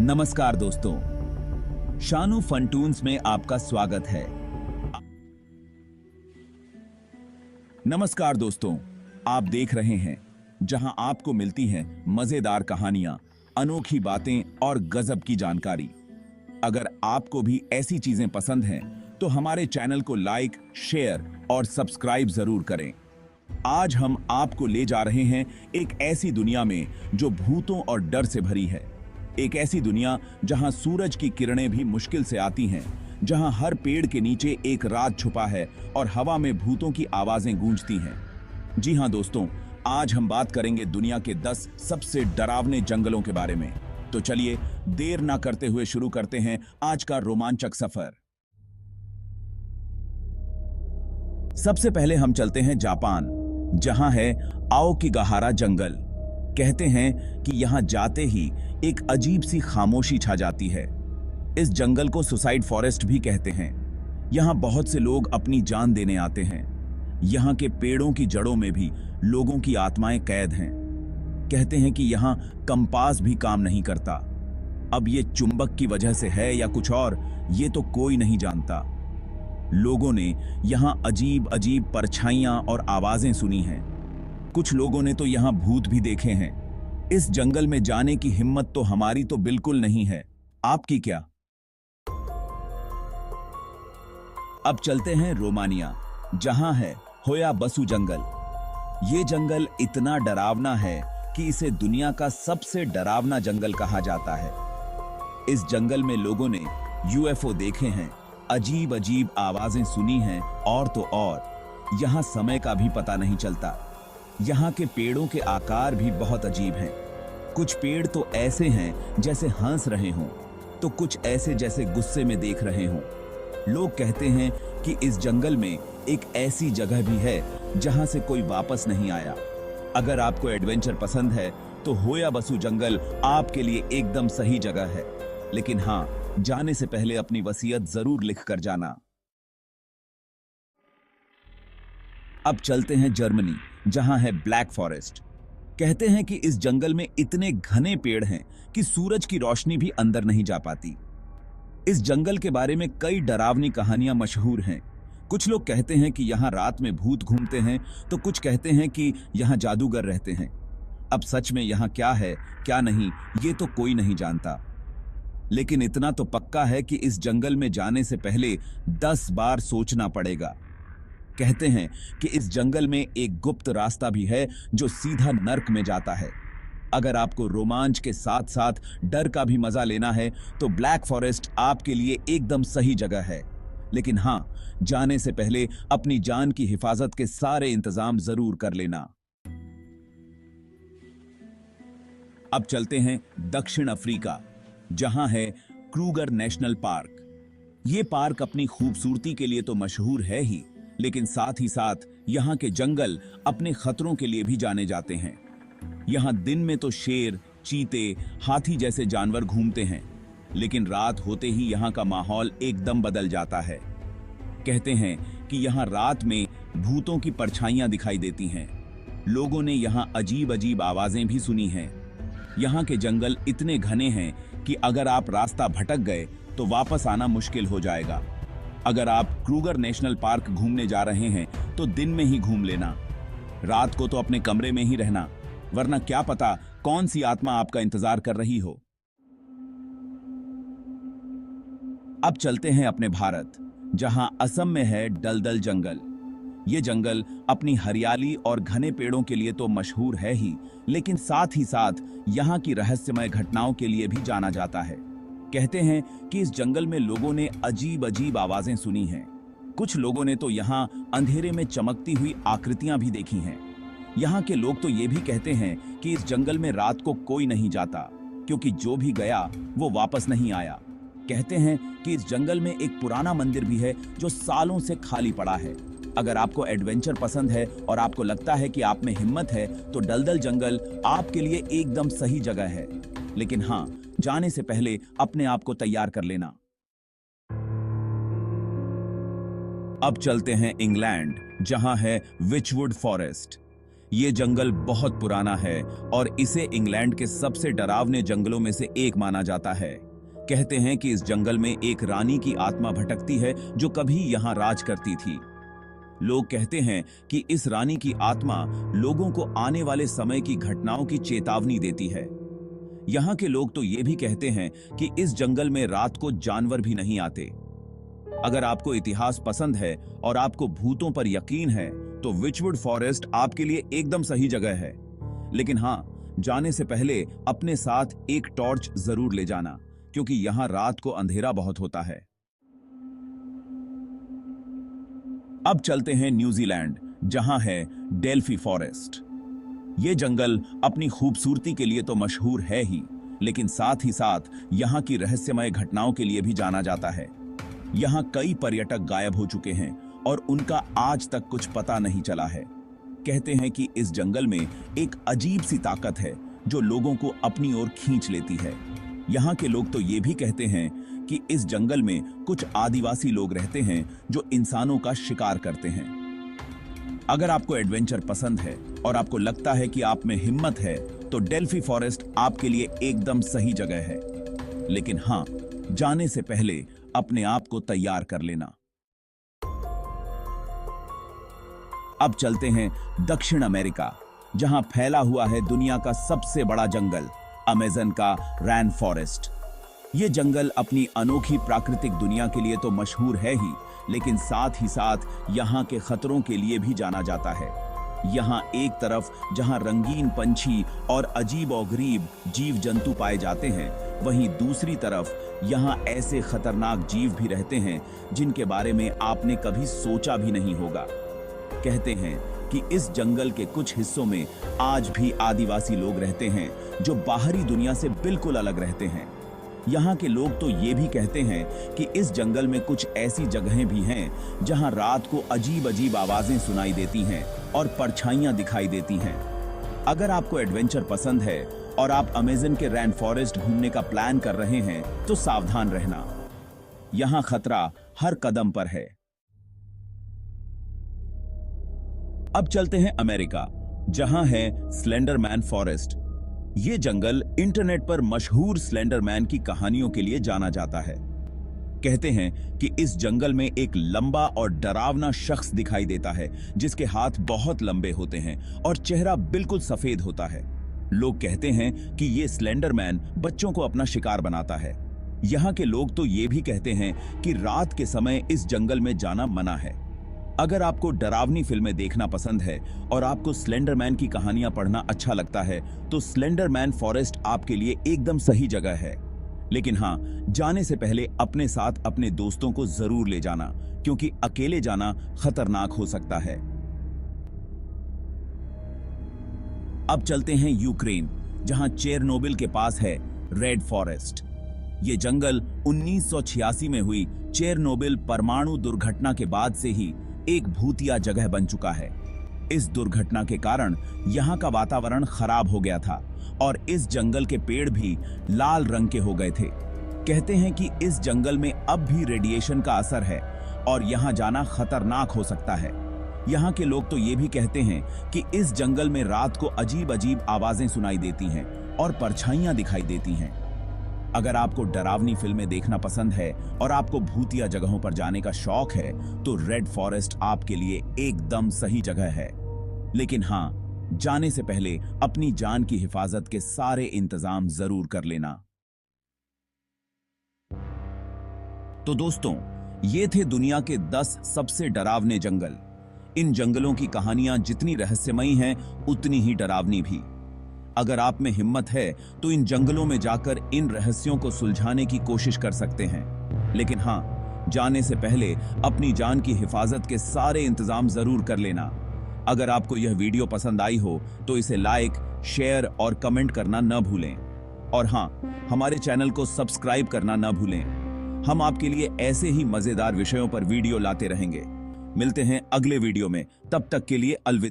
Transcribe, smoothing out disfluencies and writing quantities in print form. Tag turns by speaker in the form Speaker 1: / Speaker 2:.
Speaker 1: नमस्कार दोस्तों, शानू फंटून्स में आपका स्वागत है। नमस्कार दोस्तों, आप देख रहे हैं जहां आपको मिलती हैं मजेदार कहानियां, अनोखी बातें और गजब की जानकारी। अगर आपको भी ऐसी चीजें पसंद हैं तो हमारे चैनल को लाइक, शेयर और सब्सक्राइब जरूर करें। आज हम आपको ले जा रहे हैं एक ऐसी दुनिया में जो भूतों और डर से भरी है। एक ऐसी दुनिया जहां सूरज की किरणें भी मुश्किल से आती हैं, जहां हर पेड़ के नीचे एक राज छुपा है और हवा में भूतों की आवाजें गूंजती हैं। जी हां दोस्तों, आज हम बात करेंगे दुनिया के 10 सबसे डरावने जंगलों के बारे में। तो चलिए देर ना करते हुए शुरू करते हैं आज का रोमांचक सफर। सबसे पहले हम चलते हैं जापान, जहां है आओकिगाहारा जंगल। कहते हैं कि यहां जाते ही एक अजीब सी खामोशी छा जाती है। इस जंगल को सुसाइड फॉरेस्ट भी कहते हैं। यहां बहुत से लोग अपनी जान देने आते हैं। यहां के पेड़ों की जड़ों में भी लोगों की आत्माएं कैद हैं। कहते हैं कि यहां कंपास भी काम नहीं करता। अब ये चुंबक की वजह से है या कुछ और, ये तो कोई नहीं जानता। लोगों ने यहां अजीब अजीब परछाइयां और आवाजें सुनी हैं। कुछ लोगों ने तो यहां भूत भी देखे हैं। इस जंगल में जाने की हिम्मत तो हमारी तो बिल्कुल नहीं है। आपकी क्या? अब चलते हैं रोमानिया, जहां है होयाबसु जंगल। ये जंगल इतना डरावना है कि इसे दुनिया का सबसे डरावना जंगल कहा जाता है। इस जंगल में लोगों ने यूएफओ देखे हैं, अजीब अजीब आवाजें सुनी हैं और तो और यहां समय का भी पता नहीं चलता। यहां के पेड़ों के आकार भी बहुत अजीब हैं। कुछ पेड़ तो ऐसे हैं जैसे हंस रहे हों, तो कुछ ऐसे जैसे गुस्से में देख रहे हों। लोग कहते हैं कि इस जंगल में एक ऐसी जगह भी है जहां से कोई वापस नहीं आया। अगर आपको एडवेंचर पसंद है तो होयाबसु जंगल आपके लिए एकदम सही जगह है। लेकिन हां, जाने से पहले अपनी वसीयत जरूर लिख कर जाना। अब चलते हैं जर्मनी, जहां है ब्लैक फॉरेस्ट। कहते हैं कि इस जंगल में इतने घने पेड़ हैं कि सूरज की रोशनी भी अंदर नहीं जा पाती। इस जंगल के बारे में कई डरावनी कहानियां मशहूर हैं। कुछ लोग कहते हैं कि यहां रात में भूत घूमते हैं, तो कुछ कहते हैं कि यहां जादूगर रहते हैं। अब सच में यहां क्या है क्या नहीं, ये तो कोई नहीं जानता। लेकिन इतना तो पक्का है कि इस जंगल में जाने से पहले 10 बार सोचना पड़ेगा। कहते हैं कि इस जंगल में एक गुप्त रास्ता भी है जो सीधा नर्क में जाता है। अगर आपको रोमांच के साथ साथ डर का भी मजा लेना है तो ब्लैक फॉरेस्ट आपके लिए एकदम सही जगह है। लेकिन हां, जाने से पहले अपनी जान की हिफाजत के सारे इंतजाम जरूर कर लेना। अब चलते हैं दक्षिण अफ्रीका, जहां है क्रूगर नेशनल पार्क। यह पार्क अपनी खूबसूरती के लिए तो मशहूर है ही, लेकिन साथ ही साथ यहां के जंगल अपने खतरों के लिए भी जाने जाते हैं। यहां दिन में तो शेर, चीते, हाथी जैसे जानवर घूमते हैं, लेकिन रात होते ही यहां का माहौल एकदम बदल जाता है। कहते हैं कि यहां रात में भूतों की परछाइयां दिखाई देती हैं। लोगों ने यहां अजीब अजीब आवाजें भी सुनी हैं। यहां के जंगल इतने घने हैं कि अगर आप रास्ता भटक गए तो वापस आना मुश्किल हो जाएगा। अगर आप क्रूगर नेशनल पार्क घूमने जा रहे हैं तो दिन में ही घूम लेना। रात को तो अपने कमरे में ही रहना, वरना क्या पता कौन सी आत्मा आपका इंतजार कर रही हो। अब चलते हैं अपने भारत, जहां असम में है दलदल जंगल। ये जंगल अपनी हरियाली और घने पेड़ों के लिए तो मशहूर है ही, लेकिन साथ ही साथ यहां की रहस्यमय घटनाओं के लिए भी जाना जाता है। कहते हैं कि इस जंगल में लोगों ने अजीब अजीब आवाजें सुनी हैं। कुछ लोगों ने तो यहां अंधेरे में चमकती हुई आकृतियां भी देखी हैं। यहां के लोग तो ये भी कहते हैं कि इस जंगल में रात को कोई नहीं जाता, क्योंकि जो भी गया वो वापस नहीं आया। कहते हैं कि इस जंगल में एक पुराना मंदिर भी है जो सालों से खाली पड़ा है। अगर आपको एडवेंचर पसंद है और आपको लगता है कि आप में हिम्मत है तो दलदल जंगल आपके लिए एकदम सही जगह है। लेकिन हां, जाने से पहले अपने आप को तैयार कर लेना। अब चलते हैं इंग्लैंड, जहां है विचवुड फॉरेस्ट। ये जंगल बहुत पुराना है और इसे इंग्लैंड के सबसे डरावने जंगलों में से एक माना जाता है। कहते हैं कि इस जंगल में एक रानी की आत्मा भटकती है जो कभी यहां राज करती थी। लोग कहते हैं कि इस रानी की आत्मा लोगों को आने वाले समय की घटनाओं की चेतावनी देती है। यहाँ के लोग तो ये भी कहते हैं कि इस जंगल में रात को जानवर भी नहीं आते। अगर आपको इतिहास पसंद है और आपको भूतों पर यकीन है तो विचवुड फॉरेस्ट आपके लिए एकदम सही जगह है। लेकिन हाँ, जाने से पहले अपने साथ एक टॉर्च जरूर ले जाना, क्योंकि यहां रात को अंधेरा बहुत होता है। अब चलते हैं न्यूजीलैंड, जहां है डेल्फी फॉरेस्ट। यह जंगल अपनी खूबसूरती के लिए तो मशहूर है ही, लेकिन साथ ही साथ यहां की रहस्यमय घटनाओं के लिए भी जाना जाता है। यहां कई पर्यटक गायब हो चुके हैं और उनका आज तक कुछ पता नहीं चला है। कहते हैं कि इस जंगल में एक अजीब सी ताकत है जो लोगों को अपनी ओर खींच लेती है। यहाँ के लोग तो ये भी कहते हैं कि इस जंगल में कुछ आदिवासी लोग रहते हैं जो इंसानों का शिकार करते हैं। अगर आपको एडवेंचर पसंद है और आपको लगता है कि आप में हिम्मत है तो डेल्फी फॉरेस्ट आपके लिए एकदम सही जगह है। लेकिन हाँ, जाने से पहले अपने आप को तैयार कर लेना। अब चलते हैं दक्षिण अमेरिका, जहां फैला हुआ है दुनिया का सबसे बड़ा जंगल, अमेज़न का रैन फॉरेस्ट। ये जंगल अपनी अनोखी प्राकृतिक दुनिया के लिए तो मशहूर है ही, लेकिन साथ ही साथ यहाँ के खतरों के लिए भी जाना जाता है। यहाँ एक तरफ जहाँ रंगीन पंछी और अजीब और गरीब जीव जंतु पाए जाते हैं, वहीं दूसरी तरफ यहाँ ऐसे खतरनाक जीव भी रहते हैं जिनके बारे में आपने कभी सोचा भी नहीं होगा। कहते हैं कि इस जंगल के कुछ हिस्सों में आज भी आदिवासी लोग रहते हैं जो बाहरी दुनिया से बिल्कुल अलग रहते हैं। यहाँ के लोग तो ये भी कहते हैं कि इस जंगल में कुछ ऐसी जगहें भी हैं जहाँ रात को अजीब अजीब आवाजें सुनाई देती हैं और परछाइयाँ दिखाई देती हैं। अगर आपको एडवेंचर पसंद है और आप अमेज़न के रैन फॉरेस्ट घूमने का प्लान कर रहे हैं तो सावधान रहना, यहाँ खतरा हर कदम पर है। अब चलते हैं अमेरिका, जहां है स्लेंडरमैन फॉरेस्ट। यह जंगल इंटरनेट पर मशहूर स्लेंडरमैन की कहानियों के लिए जाना जाता है। कहते हैं कि इस जंगल में एक लंबा और डरावना शख्स दिखाई देता है जिसके हाथ बहुत लंबे होते हैं और चेहरा बिल्कुल सफेद होता है। लोग कहते हैं कि यह स्लेंडरमैन बच्चों को अपना शिकार बनाता है। यहाँ के लोग तो ये भी कहते हैं कि रात के समय इस जंगल में जाना मना है। अगर आपको डरावनी फिल्में देखना पसंद है और आपको स्लेंडरमैन की कहानियां पढ़ना अच्छा लगता है तो स्लेंडरमैन फॉरेस्ट आपके लिए एकदम सही जगह है। लेकिन हाँ, जाने से पहले अपने साथ अपने दोस्तों को जरूर ले जाना, क्योंकि अकेले जाना खतरनाक हो सकता है। अब चलते हैं यूक्रेन, जहां चेरनोबिल के पास है रेड फॉरेस्ट। ये जंगल 1986 में हुई चेरनोबिल परमाणु दुर्घटना के बाद से ही एक भूतिया जगह बन चुका है। इस दुर्घटना के कारण यहाँ का वातावरण खराब हो गया था और इस जंगल के पेड़ भी लाल रंग के हो गए थे। कहते हैं कि इस जंगल में अब भी रेडिएशन का असर है और यहाँ जाना खतरनाक हो सकता है। यहाँ के लोग तो ये भी कहते हैं कि इस जंगल में रात को अजीब अजीब आवाजें सुनाई देती हैं और परछाइयां दिखाई देती हैं। अगर आपको डरावनी फिल्में देखना पसंद है और आपको भूतिया जगहों पर जाने का शौक है तो रेड फॉरेस्ट आपके लिए एकदम सही जगह है। लेकिन हाँ, जाने से पहले अपनी जान की हिफाजत के सारे इंतजाम जरूर कर लेना। तो दोस्तों, ये थे दुनिया के 10 सबसे डरावने जंगल। इन जंगलों की कहानियां जितनी रहस्यमयी हैं, उतनी ही डरावनी भी। अगर आप में हिम्मत है तो इन जंगलों में जाकर इन रहस्यों को सुलझाने की कोशिश कर सकते हैं। लेकिन हाँ, जाने से पहले अपनी जान की हिफाजत के सारे इंतजाम जरूर कर लेना। अगर आपको यह वीडियो पसंद आई हो तो इसे लाइक, शेयर और कमेंट करना न भूलें। और हाँ, हमारे चैनल को सब्सक्राइब करना न भूलें। हम आपके लिए ऐसे ही मजेदार विषयों पर वीडियो लाते रहेंगे। मिलते हैं अगले वीडियो में, तब तक के लिए अलविदा।